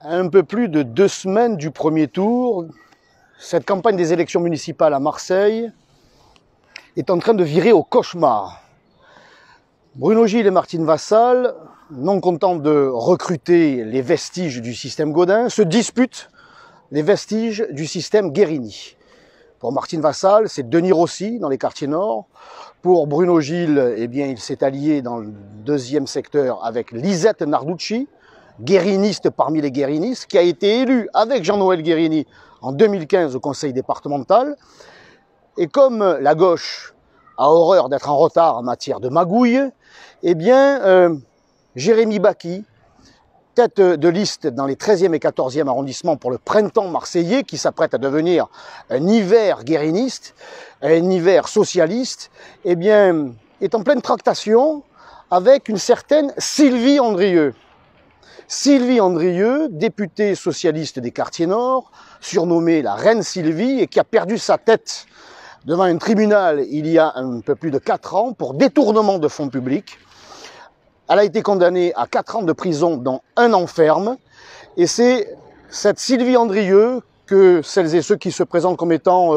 À un peu plus de 2 semaines du premier tour, cette campagne des élections municipales à Marseille est en train de virer au cauchemar. Bruno Gilles et Martine Vassal, non contents de recruter les vestiges du système Gaudin, se disputent les vestiges du système Guérini. Pour Martine Vassal, c'est Denis Rossi dans les quartiers nord. Pour Bruno Gilles, eh bien, il s'est allié dans le deuxième secteur avec Lisette Narducci, guériniste parmi les guérinistes, qui a été élu avec Jean-Noël Guérini en 2015 au conseil départemental. Et comme la gauche a horreur d'être en retard en matière de magouille, eh bien, Jérémy Bacchi, tête de liste dans les 13e et 14e arrondissements pour le printemps marseillais, qui s'apprête à devenir un hiver guériniste, un hiver socialiste, eh bien, est en pleine tractation avec une certaine Sylvie Andrieux. Sylvie Andrieux, députée socialiste des quartiers nord, surnommée la Reine Sylvie, et qui a perdu sa tête devant un tribunal il y a un peu plus de 4 ans pour détournement de fonds publics. Elle a été condamnée à 4 ans de prison, dont 1 an ferme. Et c'est cette Sylvie Andrieux que celles et ceux qui se présentent comme étant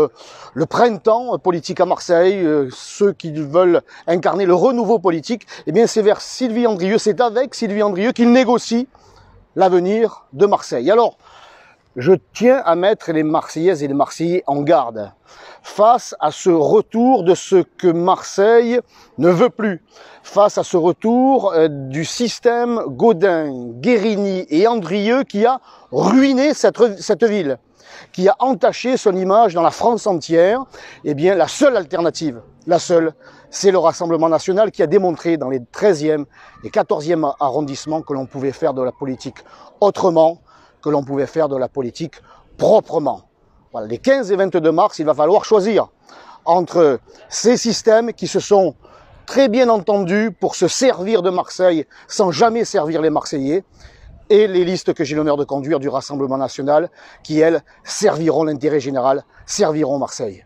le printemps politique à Marseille, ceux qui veulent incarner le renouveau politique, eh bien c'est vers Sylvie Andrieux, c'est avec Sylvie Andrieux qu'ils négocient l'avenir de Marseille. Alors, je tiens à mettre les Marseillaises et les Marseillais en garde face à ce retour de ce que Marseille ne veut plus, face à ce retour du système Gaudin, Guérini et Andrieux qui a ruiné cette ville, qui a entaché son image dans la France entière. Eh bien, la seule alternative, c'est le Rassemblement national qui a démontré dans les 13e et 14e arrondissements que l'on pouvait faire de la politique autrement, que l'on pouvait faire de la politique proprement. Voilà, les 15 et 22 mars, il va falloir choisir entre ces systèmes qui se sont très bien entendus pour se servir de Marseille sans jamais servir les Marseillais, et les listes que j'ai l'honneur de conduire du Rassemblement national qui, elles, serviront l'intérêt général, serviront Marseille.